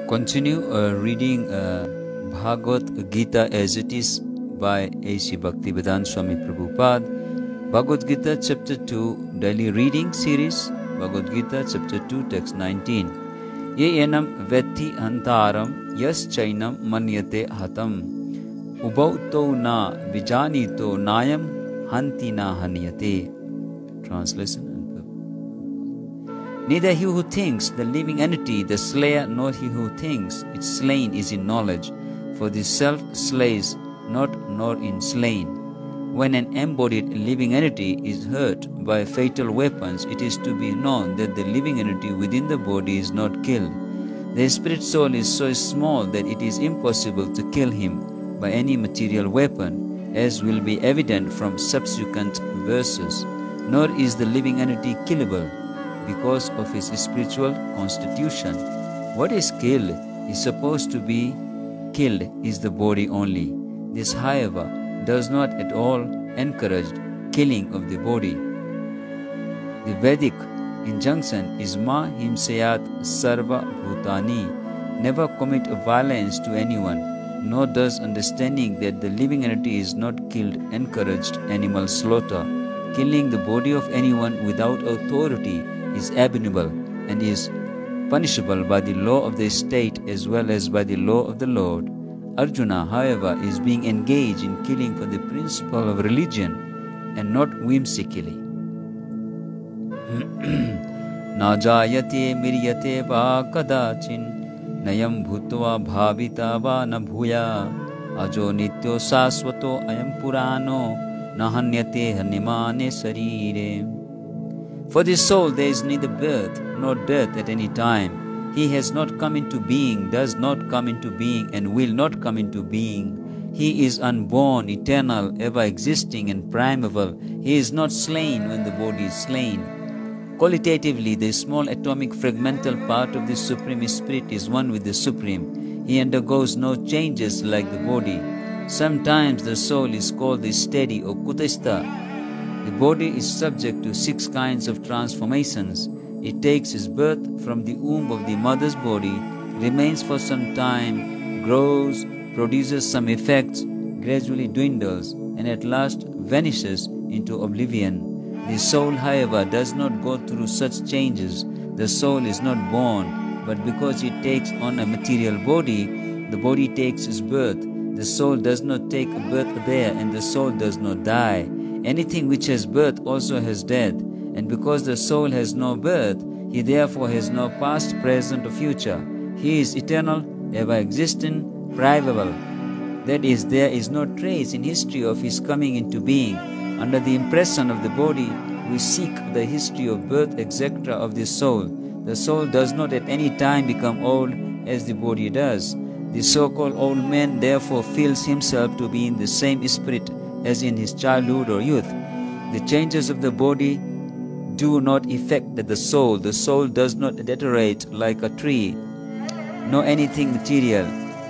Continue reading Bhagavad Gita as it is by A.C. Bhaktivedanta Swami Prabhupada. Bhagavad Gita chapter 2 daily reading series. Bhagavad Gita chapter 2 text 19. Ye enam vetti hantaram yas chainam manyate hatam ubauto na vijanito nayam hanti na hanyate. Translation. Neither he who thinks the living entity, the slayer, nor he who thinks it slain is in knowledge, for the self slays not nor in slain. When an embodied living entity is hurt by fatal weapons, it is to be known that the living entity within the body is not killed. The spirit soul is so small that it is impossible to kill him by any material weapon, as will be evident from subsequent verses. Nor is the living entity killable, because of his spiritual constitution. What is killed is supposed to be killed is the body only. This, however, does not at all encourage killing of the body. The Vedic injunction is Ma himsayat sarva bhutani. Never commit violence to anyone, nor does understanding that the living entity is not killed encourage animal slaughter. Killing the body of anyone without authority is abominable and is punishable by the law of the state as well as by the law of the Lord. Arjuna, however, is being engaged in killing for the principle of religion and not whimsically. Na jayate miryate va kadachin nayam bhutva bhavita va na bhuya ajo nityo sasvato ayam purano nahanyate hanimane sarire. For the soul there is neither birth nor death at any time. He has not come into being, does not come into being, and will not come into being. He is unborn, eternal, ever-existing, and primeval. He is not slain when the body is slain. Qualitatively, the small atomic fragmental part of the Supreme Spirit is one with the Supreme. He undergoes no changes like the body. Sometimes the soul is called the steady or kutastha. The body is subject to 6 kinds of transformations. It takes its birth from the womb of the mother's body, remains for some time, grows, produces some effects, gradually dwindles, and at last vanishes into oblivion. The soul, however, does not go through such changes. The soul is not born, but because it takes on a material body, the body takes its birth. The soul does not take a birth there, and the soul does not die. Anything which has birth also has death, and because the soul has no birth, he therefore has no past, present, or future. He is eternal, ever-existing, primeval. That is, there is no trace in history of his coming into being. Under the impression of the body, we seek the history of birth, etc. of the soul. The soul does not at any time become old as the body does. The so-called old man therefore feels himself to be in the same spirit as in his childhood or youth. The changes of the body do not affect the soul. The soul does not deteriorate like a tree, nor anything material.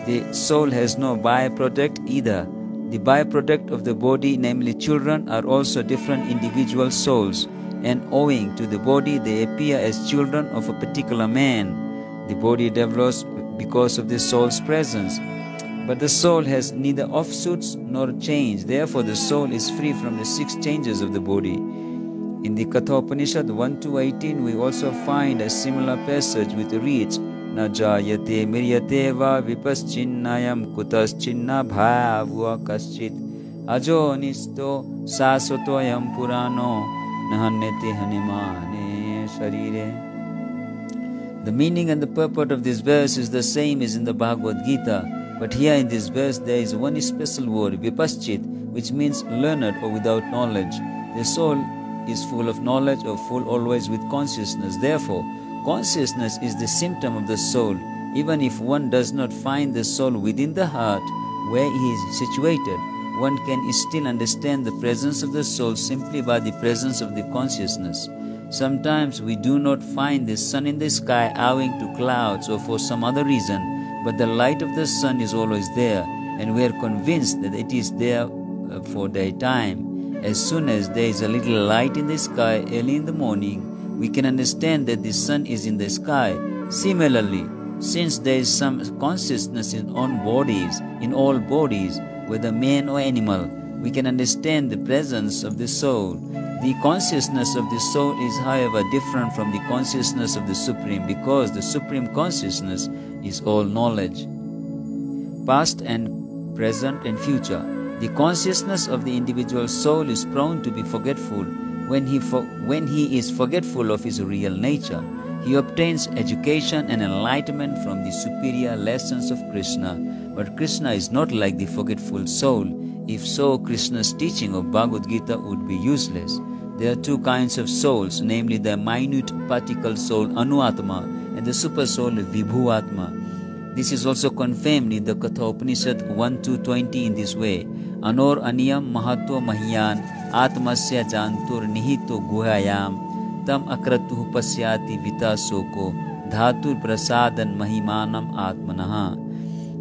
The soul has no byproduct either. The byproduct of the body, namely children, are also different individual souls, and owing to the body they appear as children of a particular man. The body develops because of the soul's presence. But the soul has neither offshoots nor change. Therefore, the soul is free from the 6 changes of the body. In the Kathopanishad 1-18, we also find a similar passage which reads, Na jayate miryate va vipaschinnayam kutaschinna bhavva kaschit ajo nisto sasvatoyam purano nahanyate hanimane sharire. The meaning and the purport of this verse is the same as in the Bhagavad Gita. But here in this verse there is one special word, vipaschit, which means learned or without knowledge. The soul is full of knowledge or full always with consciousness. Therefore, consciousness is the symptom of the soul. Even if one does not find the soul within the heart where he is situated, one can still understand the presence of the soul simply by the presence of the consciousness. Sometimes we do not find the sun in the sky owing to clouds or for some other reason, but the light of the sun is always there, and we are convinced that it is there for daytime. As soon as there is a little light in the sky early in the morning, we can understand that the sun is in the sky. Similarly, Since there is some consciousness in all bodies, whether man or animal, we can understand the presence of the soul. The consciousness of the soul is, however, different from the consciousness of the Supreme, because the Supreme Consciousness is all knowledge, past and present and future. The consciousness of the individual soul is prone to be forgetful. When he is forgetful of his real nature, he obtains education and enlightenment from the superior lessons of Krishna. But Krishna is not like the forgetful soul. If so, Krishna's teaching of Bhagavad Gita would be useless. There are two kinds of souls, namely the minute particle soul Anuatma and the super soul Vibhuatma. This is also confirmed in the Katha Upanishad 1-20 in this way. Anor aniyam mahato mahyan atmasya jantur nihito guhayam tam akratuh pasyati vitasoko dhatur prasadan mahimanam atmanaha.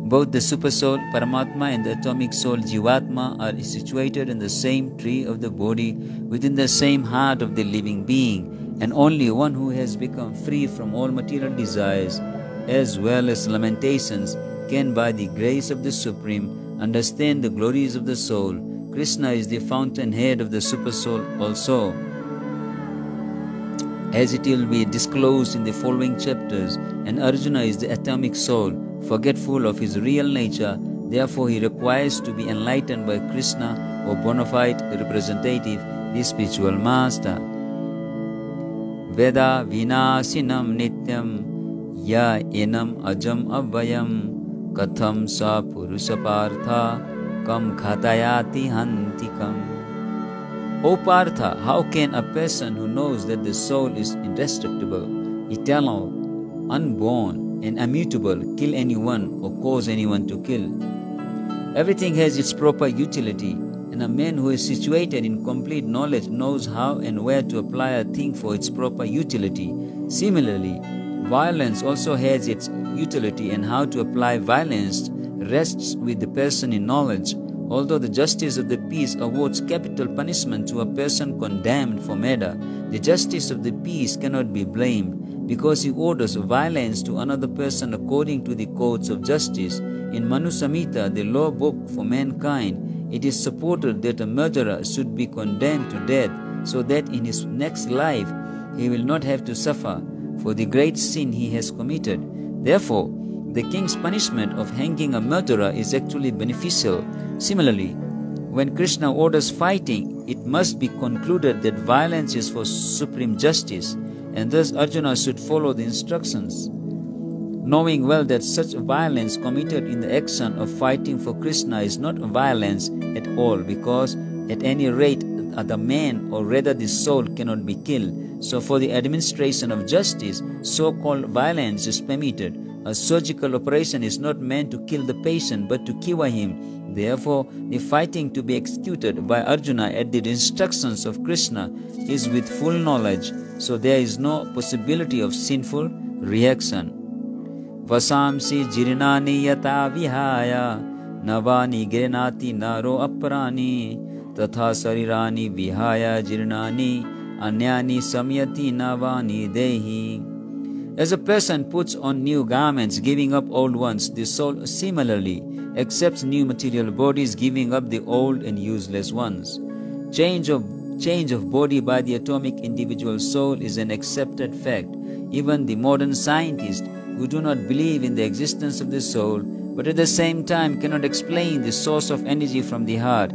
Both the super soul Paramatma and the atomic soul Jivatma are situated in the same tree of the body, within the same heart of the living being, and only one who has become free from all material desires as well as lamentations can, by the grace of the Supreme, understand the glories of the soul. Krishna is the fountainhead of the super soul also, as it will be disclosed in the following chapters, and Arjuna is the atomic soul, forgetful of his real nature. Therefore he requires to be enlightened by Krishna, or bona fide representative, the spiritual master. Veda vinasinam nityam ya enam ajam avayam katham sa purusa partha kam khatayati hantikam. O Partha, how can a person who knows that the soul is indestructible, eternal, unborn, and immutable kill anyone or cause anyone to kill? Everything has its proper utility, and a man who is situated in complete knowledge knows how and where to apply a thing for its proper utility. Similarly, violence also has its utility, and how to apply violence rests with the person in knowledge. Although the justice of the peace awards capital punishment to a person condemned for murder, the justice of the peace cannot be blamed, because he orders violence to another person according to the codes of justice. In Manu Samhita, the law book for mankind, it is supported that a murderer should be condemned to death, so that in his next life he will not have to suffer for the great sin he has committed. Therefore, the king's punishment of hanging a murderer is actually beneficial. Similarly, when Krishna orders fighting, it must be concluded that violence is for supreme justice, and thus Arjuna should follow the instructions, knowing well that such violence committed in the action of fighting for Krishna is not violence at all, because at any rate the man, or rather the soul, cannot be killed. So for the administration of justice, so-called violence is permitted. A surgical operation is not meant to kill the patient, but to cure him. Therefore, the fighting to be executed by Arjuna at the instructions of Krishna is with full knowledge, so there is no possibility of sinful reaction. Vasamsi jirinani yata vihaya navani girinati naro aparani tatha sarirani vihaya jirinani anyani samyati navani dehi. As a person puts on new garments, giving up old ones, the soul similarly accepts new material bodies, giving up the old and useless ones. Change of body by the atomic individual soul is an accepted fact. Even the modern scientists, who do not believe in the existence of the soul, but at the same time cannot explain the source of energy from the heart,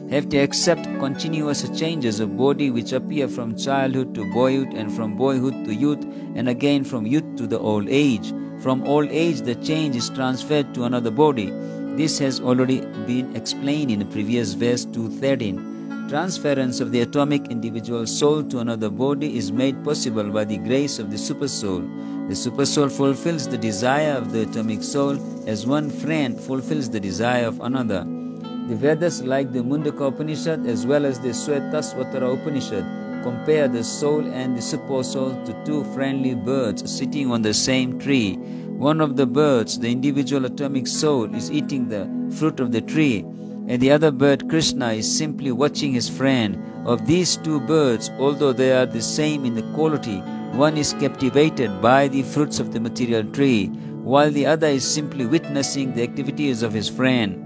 have to accept continuous changes of body which appear from childhood to boyhood, and from boyhood to youth, and again from youth to the old age. From old age, the change is transferred to another body. This has already been explained in the previous verse 213. Transference of the atomic individual soul to another body is made possible by the grace of the super soul. The super soul fulfills the desire of the atomic soul as one friend fulfills the desire of another. The Vedas, like the Mundaka Upanishad as well as the Shwetasvatara Upanishad, compare the soul and the super soul to two friendly birds sitting on the same tree. One of the birds, the individual atomic soul, is eating the fruit of the tree, and the other bird, Krishna, is simply watching his friend. Of these two birds, although they are the same in the quality, one is captivated by the fruits of the material tree, while the other is simply witnessing the activities of his friend.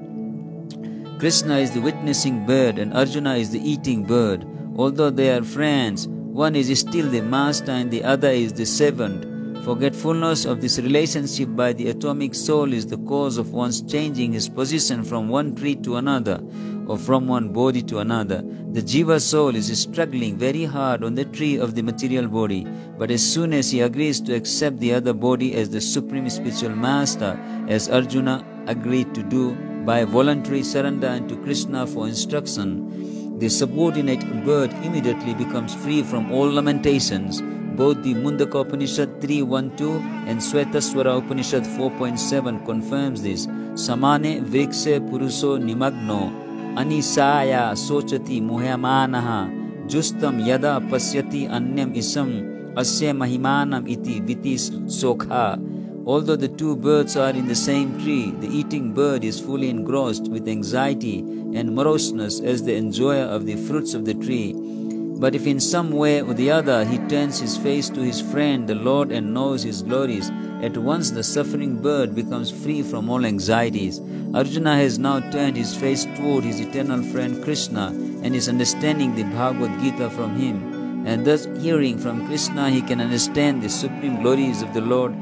Krishna is the witnessing bird and Arjuna is the eating bird. Although they are friends, one is still the master and the other is the servant. Forgetfulness of this relationship by the atomic soul is the cause of one's changing his position from one tree to another or from one body to another. The Jiva soul is struggling very hard on the tree of the material body, but as soon as he agrees to accept the other body as the supreme spiritual master, as Arjuna agreed to do by voluntary surrender unto Krishna for instruction, the subordinate bird immediately becomes free from all lamentations. Both the Mundaka Upanishad 3.1.2 and Svetaswara Upanishad 4.7 confirms this. Samane vrikshe puruso nimagno anisaya sochati muhyamanaha justam yada pasyati anyam isam asya mahimanam iti vitis sokha. Although the two birds are in the same tree, the eating bird is fully engrossed with anxiety and moroseness as the enjoyer of the fruits of the tree. But if in some way or the other he turns his face to his friend, the Lord, and knows his glories, at once the suffering bird becomes free from all anxieties. Arjuna has now turned his face toward his eternal friend Krishna and is understanding the Bhagavad Gita from him. And thus hearing from Krishna he can understand the supreme glories of the Lord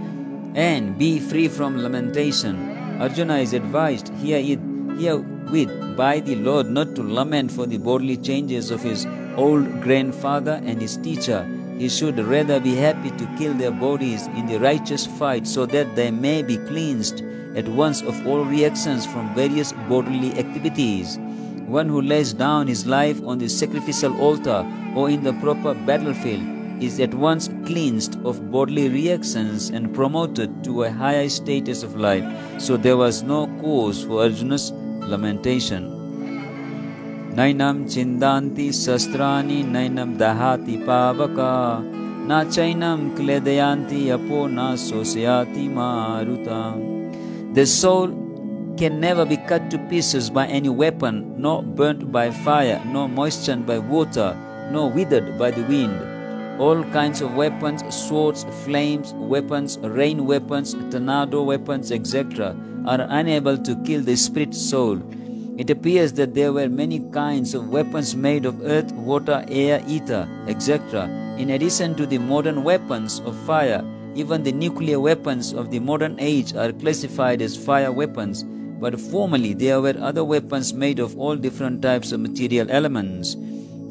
and be free from lamentation. Arjuna is advised herewith by the Lord not to lament for the bodily changes of his old grandfather and his teacher. He should rather be happy to kill their bodies in the righteous fight so that they may be cleansed at once of all reactions from various bodily activities. One who lays down his life on the sacrificial altar or in the proper battlefield is at once cleansed of bodily reactions and promoted to a higher status of life. So there was no cause for Arjuna's lamentation. Nainam chindanti sastrani nainam dahati pavaka na chainam kledayanti apo na sosyati maruta. The soul can never be cut to pieces by any weapon, nor burnt by fire, nor moistened by water, nor withered by the wind. All kinds of weapons, swords, flames, weapons, rain weapons, tornado weapons, etc. are unable to kill the spirit soul. It appears that there were many kinds of weapons made of earth, water, air, ether, etc. In addition to the modern weapons of fire, even the nuclear weapons of the modern age are classified as fire weapons. But formerly there were other weapons made of all different types of material elements.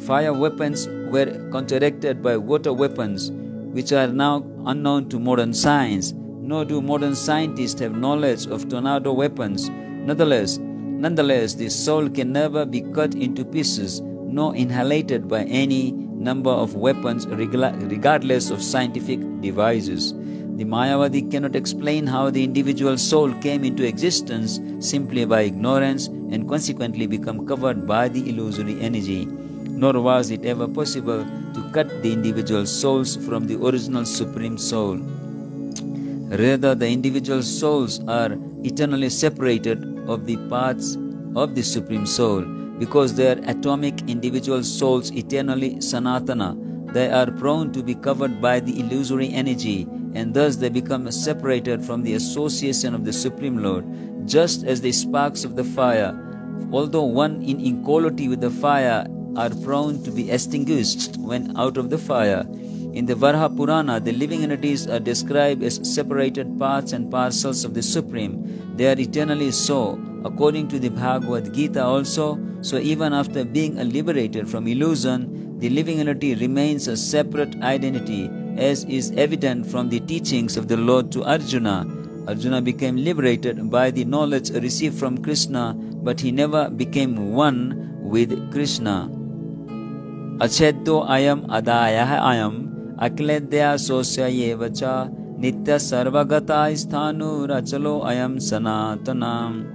Fire weapons were counteracted by water weapons, which are now unknown to modern science. Nor do modern scientists have knowledge of tornado weapons. Nonetheless, the soul can never be cut into pieces, nor annihilated by any number of weapons, regardless of scientific devices. The Mayavadi cannot explain how the individual soul came into existence simply by ignorance and consequently become covered by the illusory energy. Nor was it ever possible to cut the individual souls from the original Supreme Soul. Rather, the individual souls are eternally separated of the parts of the Supreme Soul. Because they are atomic individual souls eternally sanatana, they are prone to be covered by the illusory energy, and thus they become separated from the association of the Supreme Lord, just as the sparks of the fire, although one in equality with the fire, are prone to be extinguished when out of the fire. In the Varaha Purana, the living entities are described as separated parts and parcels of the Supreme. They are eternally so. According to the Bhagavad Gita also, so even after being liberated from illusion, the living entity remains a separate identity, as is evident from the teachings of the Lord to Arjuna. Arjuna became liberated by the knowledge received from Krishna, but he never became one with Krishna. Acheddo ayam adayah ayam akledya sosya yevacha nitya sarvagata sthanu rachalo ayam sanatanam.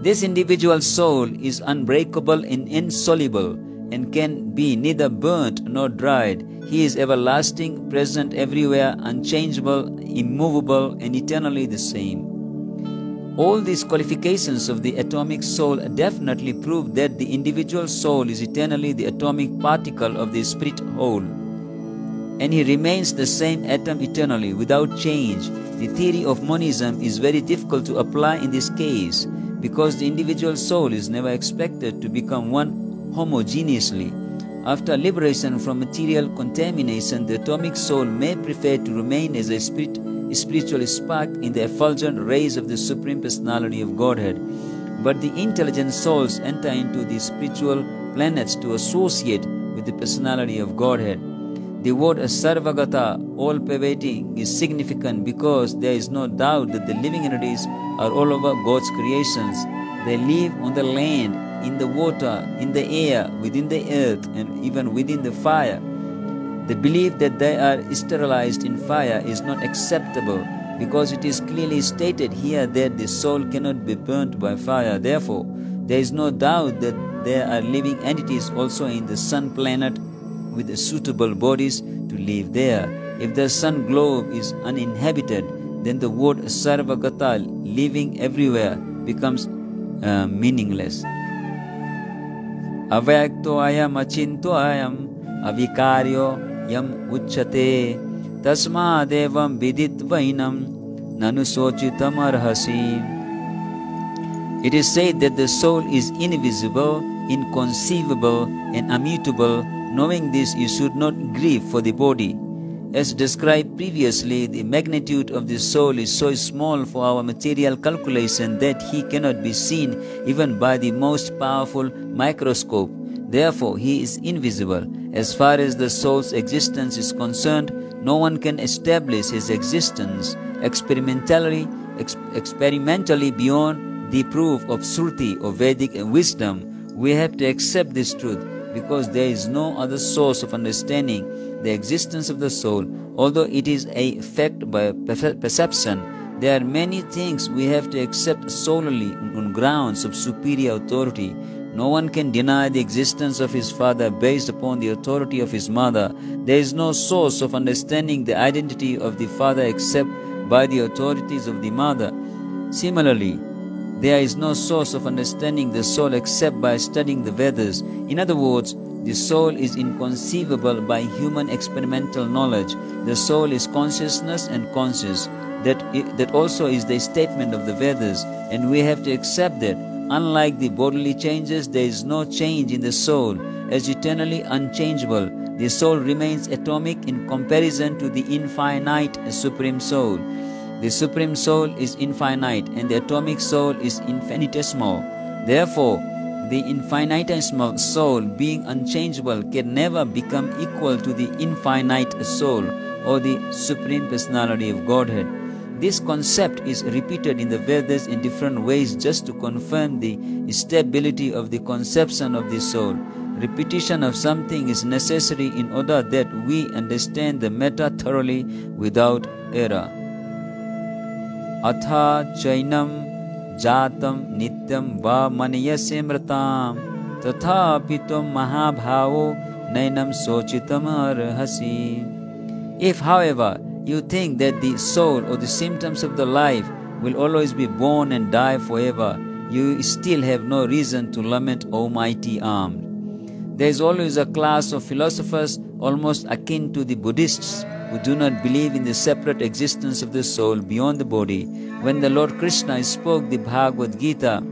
This individual soul is unbreakable and insoluble and can be neither burnt nor dried. He is everlasting, present everywhere, unchangeable, immovable, and eternally the same. All these qualifications of the atomic soul definitely prove that the individual soul is eternally the atomic particle of the spirit whole. and he remains the same atom eternally without change. The theory of monism is very difficult to apply in this case because the individual soul is never expected to become one homogeneously. After liberation from material contamination, the atomic soul may prefer to remain as a spiritual spark in the effulgent rays of the Supreme Personality of Godhead. But the intelligent souls enter into the spiritual planets to associate with the Personality of Godhead. The word Sarvagata, all-pervading, is significant because there is no doubt that the living entities are all over God's creations. They live on the land, in the water, in the air, within the earth, and even within the fire. The belief that they are sterilized in fire is not acceptable because it is clearly stated here that the soul cannot be burnt by fire. Therefore, there is no doubt that there are living entities also in the sun planet with suitable bodies to live there. If the sun globe is uninhabited, then the word Sarvagata, living everywhere, becomes meaningless. Avyakto ayam achinto ayam avikaryo yam uchate tasma devam vidit vainam nanu sochitam arhasi. It is said that the soul is invisible, inconceivable, and immutable. Knowing this, you should not grieve for the body. As described previously, the magnitude of the soul is so small for our material calculation that he cannot be seen even by the most powerful microscope. Therefore, he is invisible. As far as the soul's existence is concerned, no one can establish his existence experimentally beyond the proof of Shruti or Vedic wisdom. We have to accept this truth because there is no other source of understanding the existence of the soul. Although it is a fact by perception, there are many things we have to accept solely on grounds of superior authority. No one can deny the existence of his father based upon the authority of his mother. There is no source of understanding the identity of the father except by the authorities of the mother. Similarly, there is no source of understanding the soul except by studying the Vedas. In other words, the soul is inconceivable by human experimental knowledge. The soul is consciousness and conscious. That also is the statement of the Vedas, and we have to accept that. Unlike the bodily changes, there is no change in the soul. As eternally unchangeable, the soul remains atomic in comparison to the infinite Supreme Soul. The Supreme Soul is infinite and the atomic soul is infinitesimal. Therefore, the infinitesimal soul, being unchangeable, can never become equal to the infinite soul or the Supreme Personality of Godhead. This concept is repeated in the Vedas in different ways just to confirm the stability of the conception of the soul. Repetition of something is necessary in order that we understand the matter thoroughly without error. Atha chainam jatam nityam va maniyase mritam tatha pitum mahabhavo nainam sochitam arhasi. If, however, you think that the soul or the symptoms of the life will always be born and die forever, you still have no reason to lament, O mighty armed. There is always a class of philosophers almost akin to the Buddhists who do not believe in the separate existence of the soul beyond the body. When the Lord Krishna spoke the Bhagavad Gita,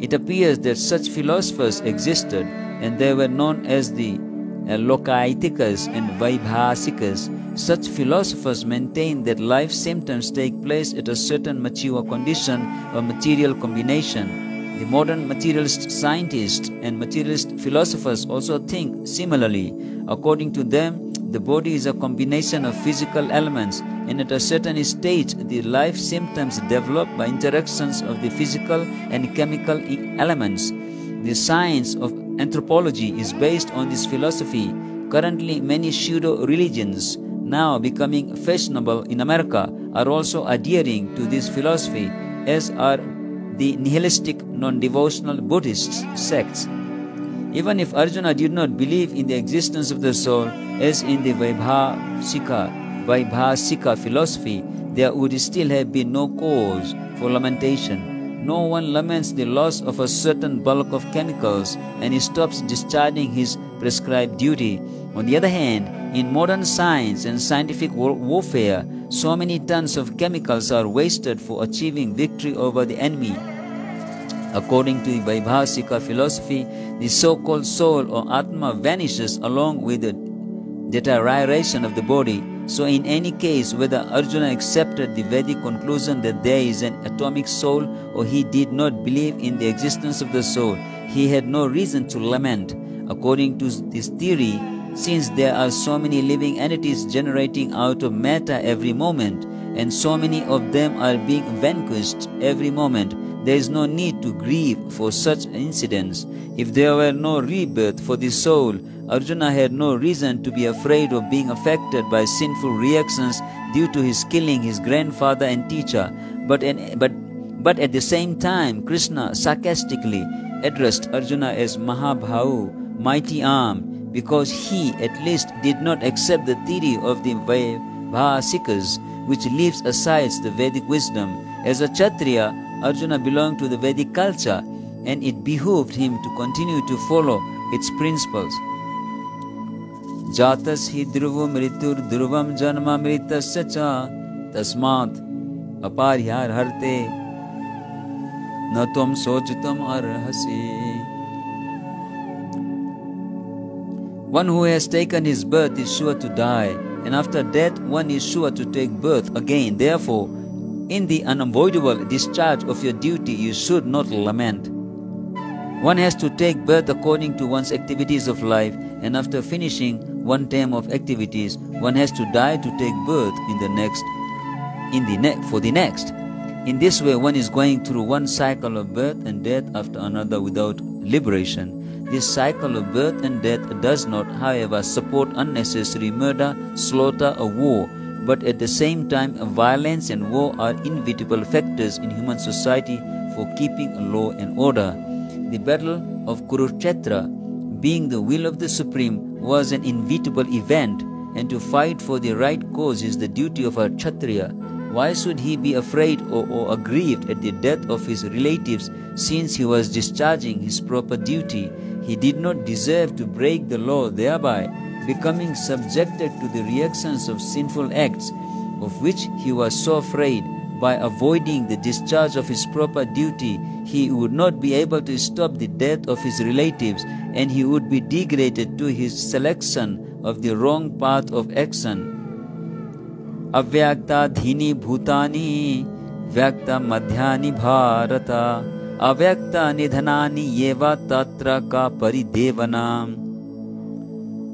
it appears that such philosophers existed, and they were known as the Lokaitikas and Vaibhasikas. Such philosophers maintain that life symptoms take place at a certain mature condition or material combination. The modern materialist scientists and materialist philosophers also think similarly. According to them, the body is a combination of physical elements, and at a certain stage, the life symptoms develop by interactions of the physical and chemical elements. The science of anthropology is based on this philosophy. Currently, many pseudo-religions, now becoming fashionable in America, are also adhering to this philosophy, as are the nihilistic, non-devotional Buddhist sects. Even if Arjuna did not believe in the existence of the soul, as in the Vaibhasika philosophy, there would still have been no cause for lamentation. No one laments the loss of a certain bulk of chemicals and he stops discharging his prescribed duty. On the other hand, In modern science and scientific warfare, so many tons of chemicals are wasted for achieving victory over the enemy. According to the Vaibhasika philosophy, the so-called soul or Atma vanishes along with the deterioration of the body. So in any case, whether Arjuna accepted the Vedic conclusion that there is an atomic soul or he did not believe in the existence of the soul, he had no reason to lament. According to this theory, since there are so many living entities generating out of matter every moment, and so many of them are being vanquished every moment, there is no need to grieve for such incidents. If there were no rebirth for the soul, Arjuna had no reason to be afraid of being affected by sinful reactions due to his killing his grandfather and teacher. But at the same time, Krishna sarcastically addressed Arjuna as Mahabhahu, mighty arm, because he at least did not accept the theory of the Vaibhasikas, which leaves aside the Vedic wisdom. As a Kshatriya, Arjuna belonged to the Vedic culture, and it behooved him to continue to follow its principles. Jatas hi dhruvam ritur dhruvam janma mritasya cha tasmat aparhyar harte na tvam sochitam arhasi. One who has taken his birth is sure to die, and after death one is sure to take birth again. Therefore, in the unavoidable discharge of your duty, you should not lament. One has to take birth according to one's activities of life, and after finishing one term of activities, one has to die to take birth for the next. In this way, one is going through one cycle of birth and death after another without liberation. This cycle of birth and death does not, however, support unnecessary murder, slaughter, or war, but at the same time, violence and war are inevitable factors in human society for keeping law and order. The battle of Kurukshetra, being the will of the Supreme, was an inevitable event, and to fight for the right cause is the duty of a Kshatriya. Why should he be afraid or aggrieved at the death of his relatives, since he was discharging his proper duty? He did not deserve to break the law, thereby becoming subjected to the reactions of sinful acts, of which he was so afraid. By avoiding the discharge of his proper duty, he would not be able to stop the death of his relatives, and he would be degraded to his selection of the wrong path of action. Avyakta dhini bhutani vyakta madhyani bharata avyakta nidhanani yeva tatra ka paridevanam.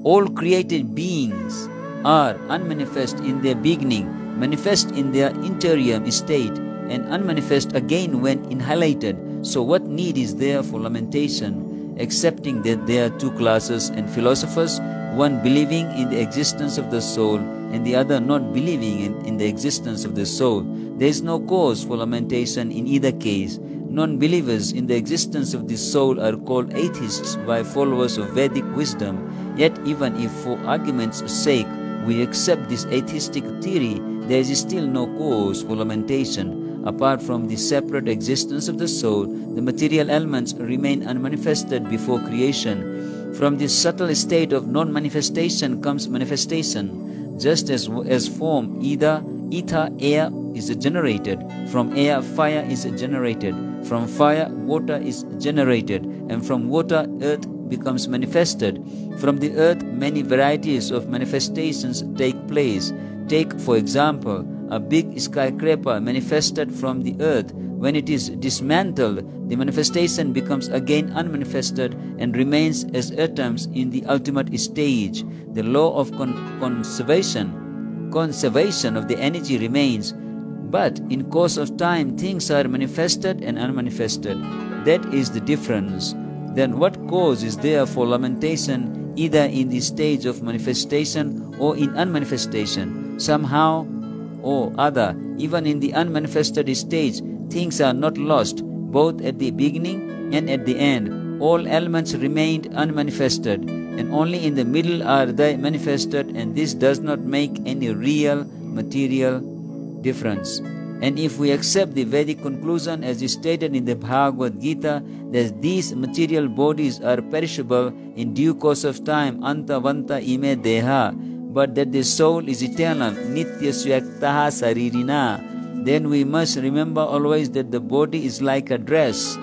All created beings are unmanifest in their beginning, manifest in their interim state, and unmanifest again when annihilated. So what need is there for lamentation, excepting that there are two classes and philosophers, one believing in the existence of the soul and the other not believing in the existence of the soul? There is no cause for lamentation in either case. Non-believers in the existence of the soul are called atheists by followers of Vedic wisdom. Yet even if for argument's sake we accept this atheistic theory, there is still no cause for lamentation. Apart from the separate existence of the soul, the material elements remain unmanifested before creation. From this subtle state of non-manifestation comes manifestation. Just as form, ether, air is generated. From air, fire is generated. From fire, water is generated. And from water, earth becomes manifested. From the earth, many varieties of manifestations take place. Take, for example, a big skyscraper manifested from the earth. When it is dismantled, the manifestation becomes again unmanifested and remains as atoms in the ultimate stage. The law of conservation of the energy remains, but in course of time things are manifested and unmanifested. That is the difference. Then what cause is there for lamentation either in the stage of manifestation or in unmanifestation? Somehow or other, even in the unmanifested stage, things are not lost, both at the beginning and at the end. All elements remained unmanifested, and only in the middle are they manifested, and this does not make any real material difference. And if we accept the Vedic conclusion as is stated in the Bhagavad Gita, that these material bodies are perishable in due course of time, anta vanta ime deha, but that the soul is eternal, nitya swaktaha saririna, then we must remember always that the body is like a dress.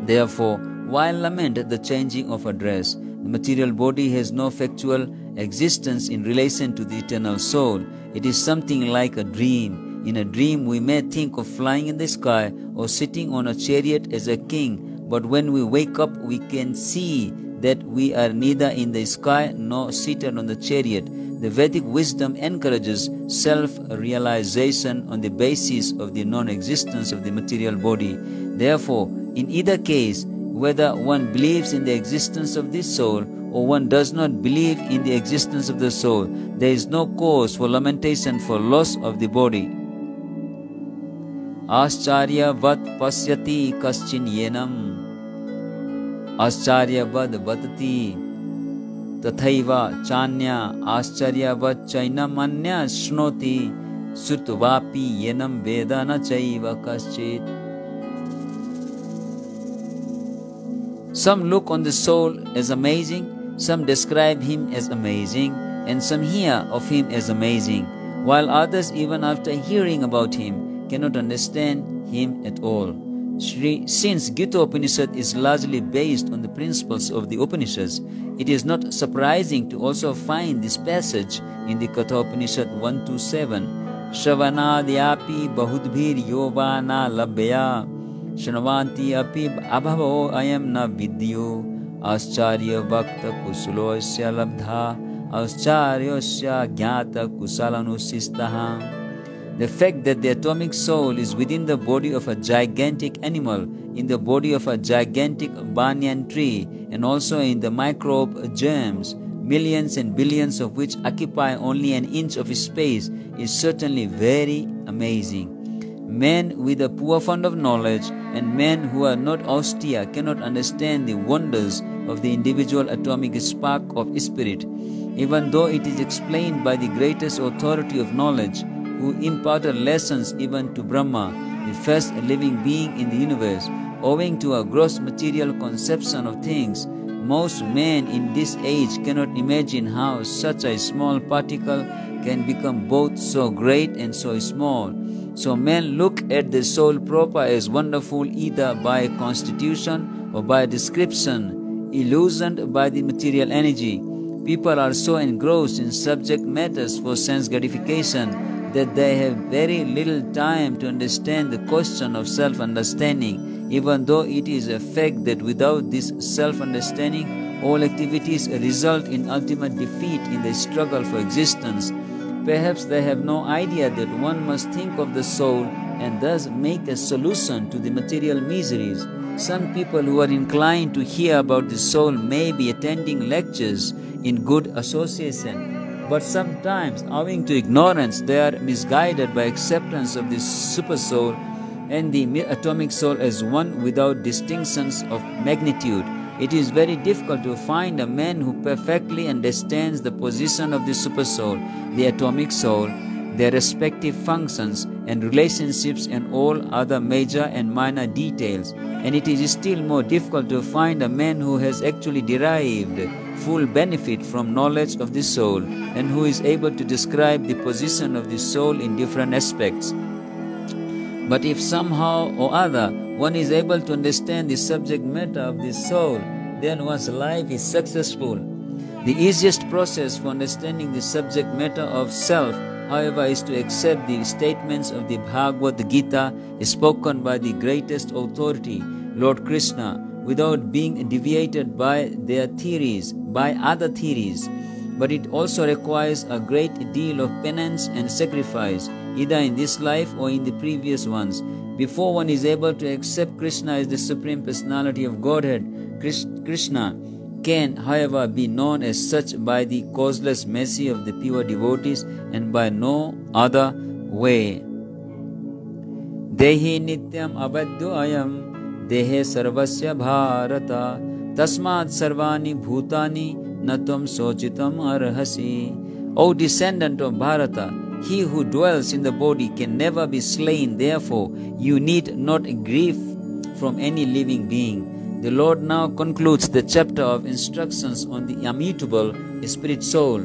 Therefore, why lament the changing of a dress? The material body has no factual existence in relation to the eternal soul. It is something like a dream. In a dream, we may think of flying in the sky or sitting on a chariot as a king, but when we wake up, we can see that we are neither in the sky nor seated on the chariot. The Vedic wisdom encourages self-realization on the basis of the non-existence of the material body. Therefore, in either case, whether one believes in the existence of this soul or one does not believe in the existence of the soul, there is no cause for lamentation for loss of the body. Ascharya vat pasyati kaschin yenam. Ascharya vad vadati tathaiva chanya ascharya vat chainam anya shnoti sutvapi yenam vedana chaiva kaschit. Some look on the soul as amazing, some describe him as amazing, and some hear of him as amazing, while others, even after hearing about him, cannot understand him at all. Since Gita Upanishad is largely based on the principles of the Upanishads, it is not surprising to also find this passage in the Katha Upanishad 1-7. Shravanadyapi bahudbhir yovana labhya Shanavanti api abhavo ayam na vidyo Ascharya bhakta kusulosya labdha Ascharyosya jnata kusalanusistaha. The fact that the atomic soul is within the body of a gigantic animal, in the body of a gigantic banyan tree, and also in the microbe germs, millions and billions of which occupy only an inch of space, is certainly very amazing. Men with a poor fund of knowledge and men who are not austere cannot understand the wonders of the individual atomic spark of spirit, even though it is explained by the greatest authority of knowledge, who imparted lessons even to Brahma, the first living being in the universe. Owing to a gross material conception of things, most men in this age cannot imagine how such a small particle can become both so great and so small. So men look at the soul proper as wonderful either by constitution or by description, illusioned by the material energy. People are so engrossed in subject matters for sense gratification that they have very little time to understand the question of self-understanding, even though it is a fact that without this self-understanding, all activities result in ultimate defeat in the struggle for existence. Perhaps they have no idea that one must think of the soul and thus make a solution to the material miseries. Some people who are inclined to hear about the soul may be attending lectures in good association, but sometimes, owing to ignorance, they are misguided by acceptance of the super soul and the atomic soul as one without distinctions of magnitude. It is very difficult to find a man who perfectly understands the position of the super soul, the atomic soul, their respective functions and relationships and all other major and minor details. And it is still more difficult to find a man who has actually derived full benefit from knowledge of the soul and who is able to describe the position of the soul in different aspects. But if somehow or other one is able to understand the subject matter of the soul, then one's life is successful. The easiest process for understanding the subject matter of self, however, is to accept the statements of the Bhagavad Gita spoken by the greatest authority, Lord Krishna, without being deviated by their theories, by other theories. But it also requires a great deal of penance and sacrifice, either in this life or in the previous ones. Before one is able to accept Krishna as the Supreme Personality of Godhead, Krishna can, however, be known as such by the causeless mercy of the pure devotees and by no other way. Dehi nityam avadyo ayam dehe sarvasya bharata tasmad sarvani bhutani natam sochitam arhasi. O descendant of Bharata, he who dwells in the body can never be slain. Therefore, you need not grieve from any living being. The Lord now concludes the chapter of instructions on the immutable spirit soul.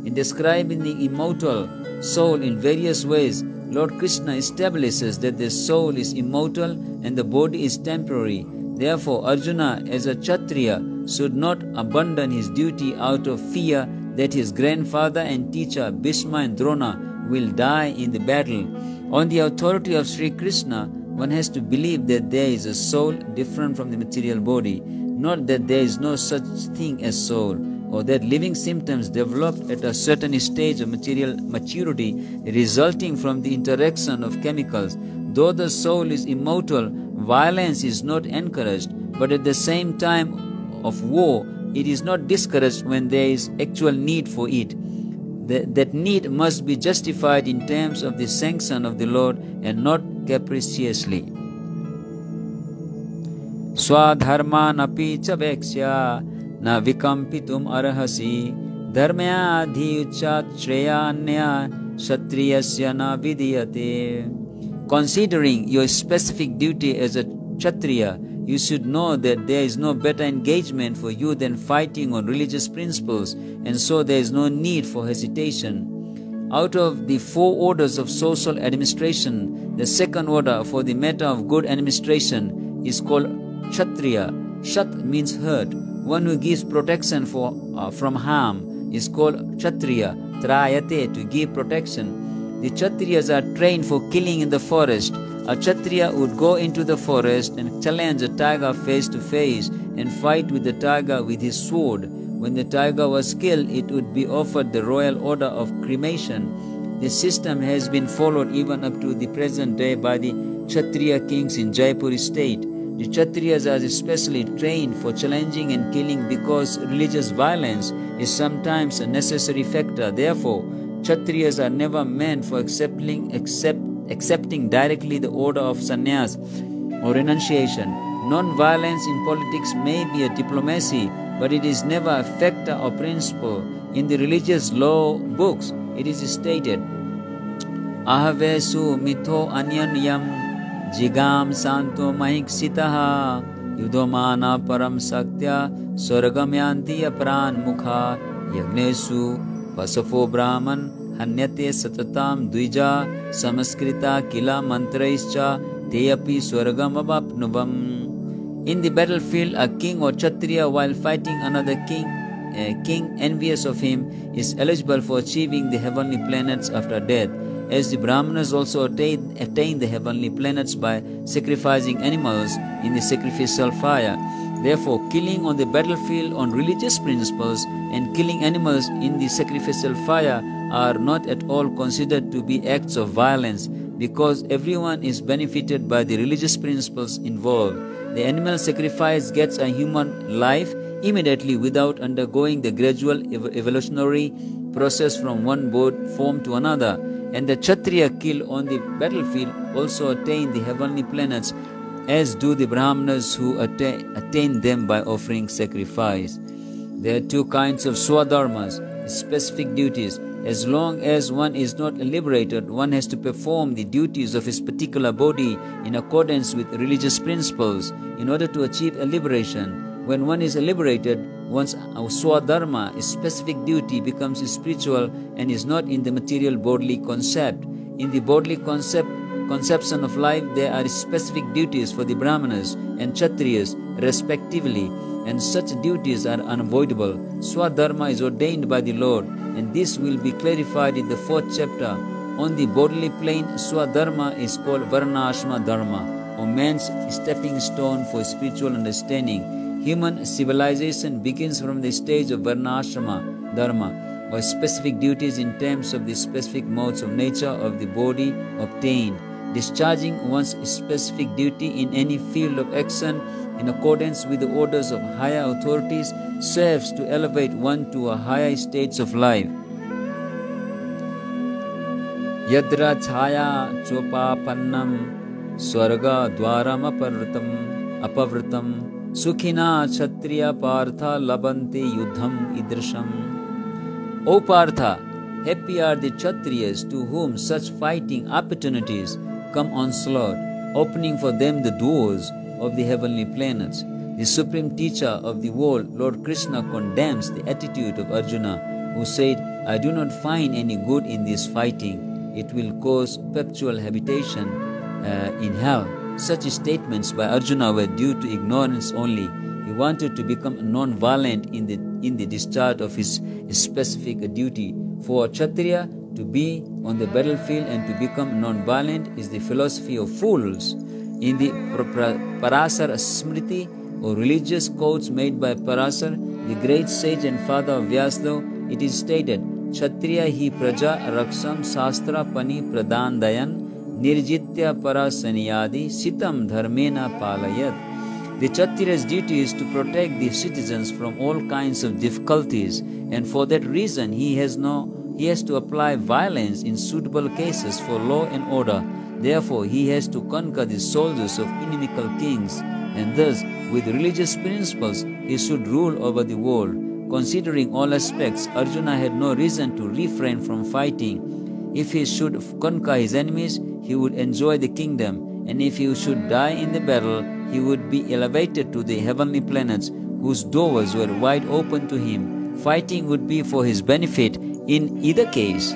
In describing the immortal soul in various ways, Lord Krishna establishes that the soul is immortal and the body is temporary. Therefore, Arjuna, as a Kshatriya, should not abandon his duty out of fear that his grandfather and teacher Bhishma and Drona will die in the battle. On the authority of Sri Krishna, one has to believe that there is a soul different from the material body, not that there is no such thing as soul, or that living symptoms develop at a certain stage of material maturity resulting from the interaction of chemicals. Though the soul is immortal, violence is not encouraged, but at the same time of war, it is not discouraged when there is actual need for it. That need must be justified in terms of the sanction of the Lord and not capriciously. Swadharmanapi cha veksya na vikampitum arhasi dharmya adhiuchat shreyanya kshatriyasya na vidiyate. Considering your specific duty as a Kshatriya, you should know that there is no better engagement for you than fighting on religious principles, and so there is no need for hesitation. Out of the 4 orders of social administration, the second order for the matter of good administration is called Kshatriya. Kshat means hurt. One who gives protection from harm is called Kshatriya. Trayate, to give protection. The Kshatriyas are trained for killing in the forest. A Kshatriya would go into the forest and challenge a tiger face to face and fight with the tiger with his sword. When the tiger was killed, it would be offered the royal order of cremation. This system has been followed even up to the present day by the Kshatriya kings in Jaipur state. The Kshatriyas are especially trained for challenging and killing because religious violence is sometimes a necessary factor. Therefore, Kshatriyas are never meant for accepting directly the order of sannyas or renunciation. Non-violence in politics may be a diplomacy, but it is never a factor or principle. In the religious law books, it is stated, Ahavesu mitho anyanyam jigam santo mahiksitaha yudhamana param saktya swargamyanti apran mukha yagnesu Pasafo Brahman Hanyate Satatam Dvija Samaskrita Kila Mantraischa Teyapi Swargam Abapnubam. In the battlefield, a king or Kshatriya, while fighting another king envious of him, is eligible for achieving the heavenly planets after death, as the Brahmanas also attain the heavenly planets by sacrificing animals in the sacrificial fire. Therefore, killing on the battlefield on religious principles and killing animals in the sacrificial fire are not at all considered to be acts of violence, because everyone is benefited by the religious principles involved. The animal sacrifice gets a human life immediately without undergoing the gradual evolutionary process from one form to another, and the Kshatriya killed on the battlefield also attain the heavenly planets, as do the Brahmanas who attain them by offering sacrifice. There are 2 kinds of swadharmas, specific duties. As long as one is not liberated, one has to perform the duties of his particular body in accordance with religious principles in order to achieve a liberation. When one is liberated, one's swadharma, a specific duty, becomes spiritual and is not in the material bodily concept. In the bodily conception of life, there are specific duties for the Brahmanas and Kshatriyas respectively, and such duties are unavoidable. Swadharma is ordained by the Lord, and this will be clarified in the 4th chapter. On the bodily plane, Swadharma is called Varnashma Dharma, or man's stepping stone for spiritual understanding. Human civilization begins from the stage of Varnashrama Dharma, or specific duties in terms of the specific modes of nature of the body obtained. Discharging one's specific duty in any field of action in accordance with the orders of higher authorities serves to elevate one to a higher stage of life. Yadra chaya chopapannam swarga dwaram apavritam sukhina kshatriya partha labante yudham idrisham. O Partha, happy are the Kshatriyas to whom such fighting opportunities come onslaught, opening for them the doors of the heavenly planets. The supreme teacher of the world, Lord Krishna, condemns the attitude of Arjuna, who said, I do not find any good in this fighting. It will cause perpetual habitation in hell. Such statements by Arjuna were due to ignorance only. He wanted to become non-violent in the discharge of his specific duty. For a Kshatriya to be on the battlefield and to become non-violent is the philosophy of fools. In the Parasar Smriti, or religious quotes made by Parasar, the great sage and father of Vyasdev, it is stated, Kshatriya hi praja raksham sastra pani pradandayan nirjitya parasaniyadi sitam dharmena palayat. The Kshatriya's duty is to protect the citizens from all kinds of difficulties, and for that reason he has to apply violence in suitable cases for law and order. Therefore, he has to conquer the soldiers of inimical kings, and thus, with religious principles, he should rule over the world. Considering all aspects, Arjuna had no reason to refrain from fighting. If he should conquer his enemies, he would enjoy the kingdom, and if he should die in the battle, he would be elevated to the heavenly planets, whose doors were wide open to him. Fighting would be for his benefit in either case.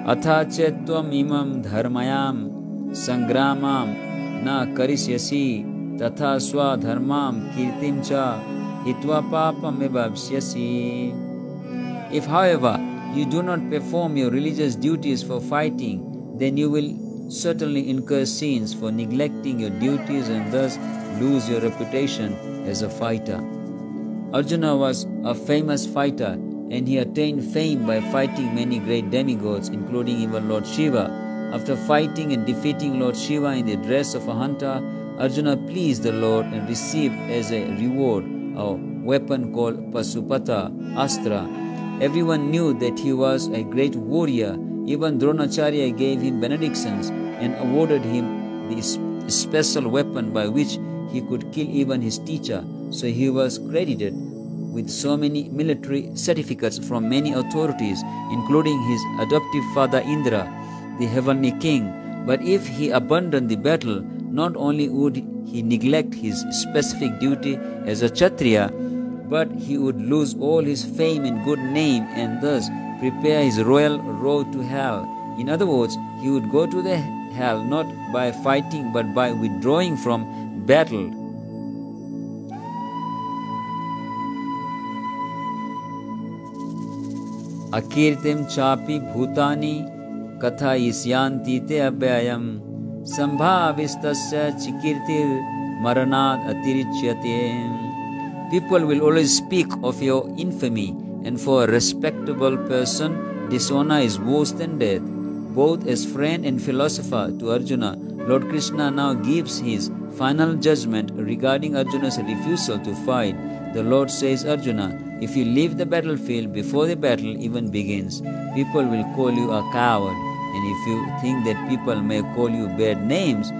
Atha chetvam imam dharmayam sangramam na karisyasi tatha swa dharmam kirtim cha hitva papam ebabsyasi. If, however, you do not perform your religious duties for fighting, then you will certainly incur sins for neglecting your duties and thus lose your reputation as a fighter. Arjuna was a famous fighter, and he attained fame by fighting many great demigods, including even Lord Shiva. After fighting and defeating Lord Shiva in the dress of a hunter, Arjuna pleased the Lord and received as a reward a weapon called Pasupata Astra. Everyone knew that he was a great warrior. Even Dronacharya gave him benedictions and awarded him the special weapon by which he could kill even his teacher. So he was credited with so many military certificates from many authorities, including his adoptive father Indra, the heavenly king. But if he abandoned the battle, not only would he neglect his specific duty as a Kshatriya, but he would lose all his fame and good name and thus prepare his royal road to hell. In other words, he would go to the hell not by fighting but by withdrawing from battle. Akirtim chapi bhutani katha isyanti te abhyayam sambhavistasya chikirtir maranad atirichyate. People will always speak of your infamy, and for a respectable person, dishonor is worse than death. Both as friend and philosopher to Arjuna, Lord Krishna now gives his final judgment regarding Arjuna's refusal to fight. The Lord says, Arjuna, if you leave the battlefield before the battle even begins, people will call you a coward. And if you think that people may call you bad names,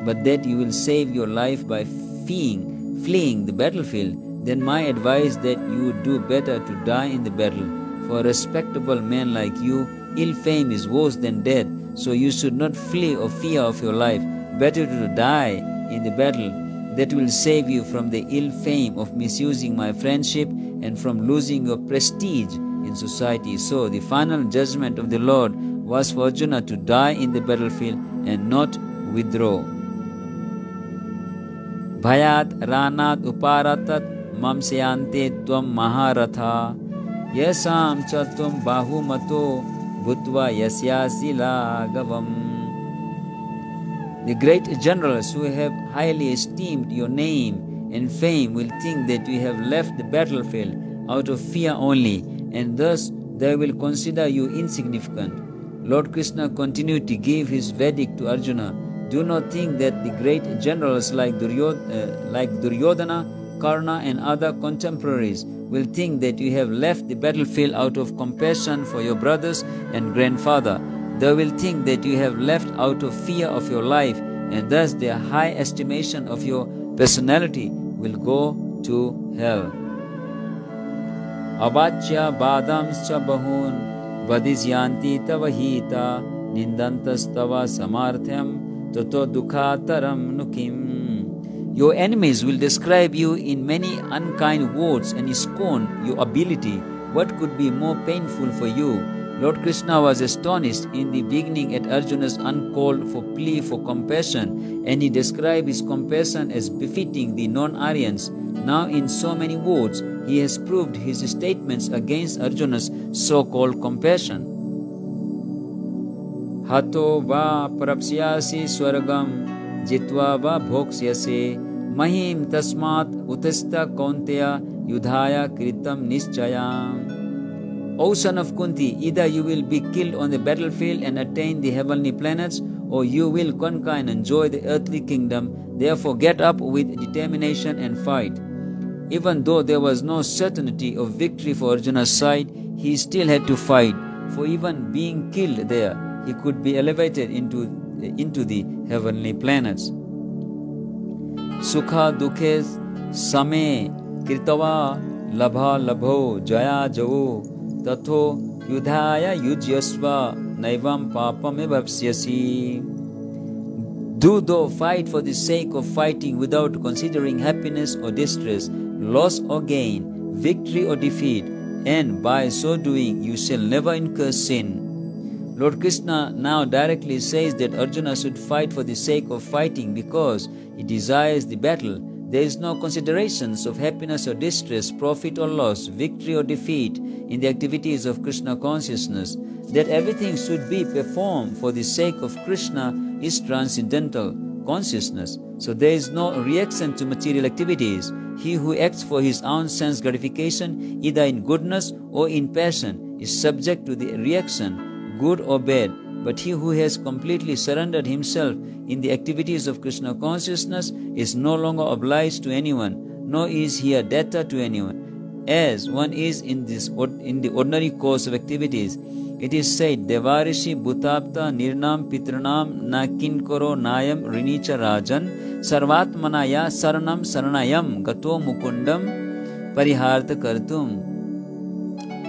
but that you will save your life by fleeing the battlefield, then my advice that you would do better to die in the battle. For a respectable man like you, ill fame is worse than death, so you should not flee or fear of your life. Better to die in the battle. That will save you from the ill fame of misusing my friendship and from losing your prestige in society. So the final judgment of the Lord was for Arjuna to die in the battlefield and not withdraw. Bhayat ranat uparatat mamsyante tvam maharatha yasam chatum bahumato bhutva yasyasi lagavam. The great generals who have highly esteemed your name and fame will think that you have left the battlefield out of fear only, and thus they will consider you insignificant. Lord Krishna continued to give his verdict to Arjuna. Do not think that the great generals like Duryodhana, Karna and other contemporaries will think that you have left the battlefield out of compassion for your brothers and grandfather. They will think that you have left out of fear of your life, and thus their high estimation of your personality will go to hell. Abachya badamscha bahun vadisyanti tavahita nindantastava samarthyam tato dukhataram nukim. Your enemies will describe you in many unkind words and scorn your ability. what could be more painful for you? Lord Krishna was astonished in the beginning at Arjuna's uncalled for plea for compassion, and he described his compassion as befitting the non-Aryans. Now in so many words, he has proved his statements against Arjuna's so-called compassion. Hato va parapsyasi swargam jitva va bhoksyase mahim tasmat utasta kaunteya yudhaya kritam nischayam. O son of Kunti, either you will be killed on the battlefield and attain the heavenly planets, or you will conquer and enjoy the earthly kingdom. Therefore get up with determination and fight. Even though there was no certainty of victory for Arjuna's side, he still had to fight, for even being killed there, he could be elevated into the heavenly planets. Sukha dukhe same kirtava labha labho jaya javo tatho yudhaya yujyasva naivam papam evapsyasi. Do thou fight for the sake of fighting without considering happiness or distress, loss or gain, victory or defeat, and by so doing you shall never incur sin. Lord Krishna now directly says that Arjuna should fight for the sake of fighting because he desires the battle. There is no considerations of happiness or distress, profit or loss, victory or defeat in the activities of Krishna consciousness. That everything should be performed for the sake of Krishna is transcendental consciousness. So there is no reaction to material activities. He who acts for his own sense gratification, either in goodness or in passion, is subject to the reaction, good or bad. But he who has completely surrendered himself in the activities of Krishna consciousness is no longer obliged to anyone, nor is he a debtor to anyone, as one is in the ordinary course of activities. It is said, Devarishi Bhutapta Nirnam Pitranam Na Kinkoro Nayam Rinicha Rajan Sarvatmanaya Saranam Saranayam Gato Mukundam Parihartha Kartum.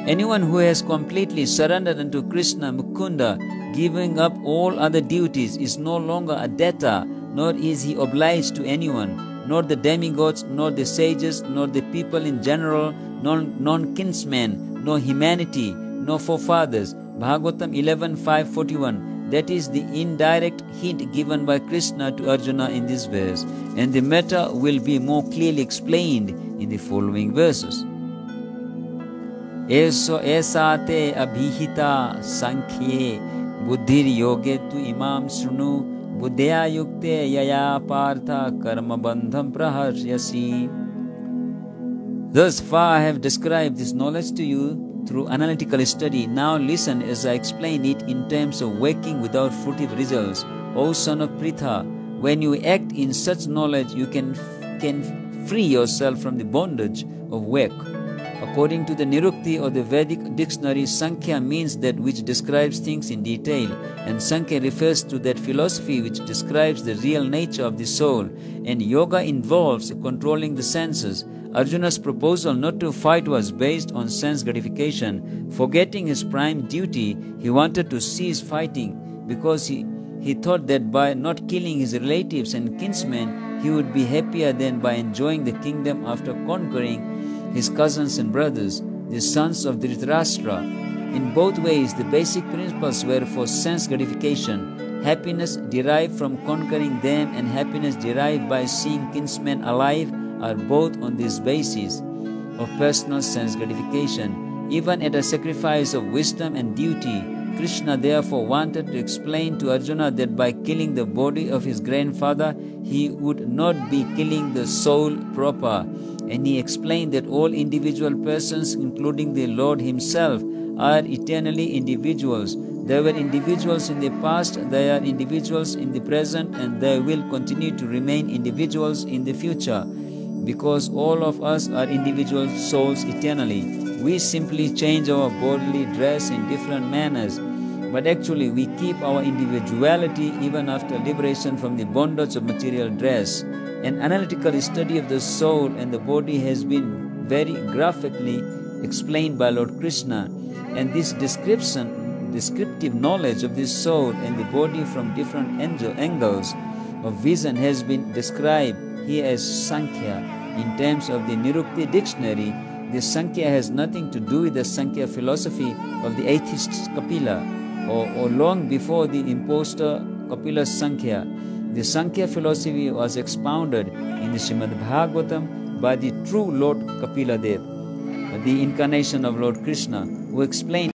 Anyone who has completely surrendered unto Krishna Mukunda, giving up all other duties, is no longer a debtor, nor is he obliged to anyone, nor the demigods, nor the sages, nor the people in general, nor non-kinsmen, nor humanity, nor forefathers. Bhagavatam 11.541. That is the indirect hint given by Krishna to Arjuna in this verse, and the matter will be more clearly explained in the following verses. Eso esate abhihita sankhye buddhir yoge tu imam shrunu buddhya yukte yaya partha karma bandham praharyasi. Thus far I have described this knowledge to you through analytical study. Now listen as I explain it in terms of working without fruitive results. O son of Pritha, when you act in such knowledge, you can free yourself from the bondage of work. According to the Nirukti or the Vedic dictionary, Sankhya means that which describes things in detail, and Sankhya refers to that philosophy which describes the real nature of the soul, and yoga involves controlling the senses. Arjuna's proposal not to fight was based on sense gratification. Forgetting his prime duty, he wanted to cease fighting because he thought that by not killing his relatives and kinsmen, he would be happier than by enjoying the kingdom after conquering his cousins and brothers, the sons of Dhritarashtra. In both ways, the basic principles were for sense gratification. Happiness derived from conquering them and happiness derived by seeing kinsmen alive are both on this basis of personal sense gratification. Even at a sacrifice of wisdom and duty, Krishna therefore wanted to explain to Arjuna that by killing the body of his grandfather, he would not be killing the soul proper. And he explained that all individual persons, including the Lord himself, are eternally individuals. There were individuals in the past, there are individuals in the present, and there will continue to remain individuals in the future. Because all of us are individual souls eternally. We simply change our bodily dress in different manners, but actually we keep our individuality even after liberation from the bondage of material dress. An analytical study of the soul and the body has been very graphically explained by Lord Krishna, and this descriptive knowledge of the soul and the body from different angles of vision has been described here as Sankhya. In terms of the Nirukti dictionary, This Sankhya has nothing to do with the Sankhya philosophy of the atheist Kapila, or long before the impostor Kapila's Sankhya. The Sankhya philosophy was expounded in the Srimad Bhagavatam by the true Lord Kapila Dev, the incarnation of Lord Krishna, who explained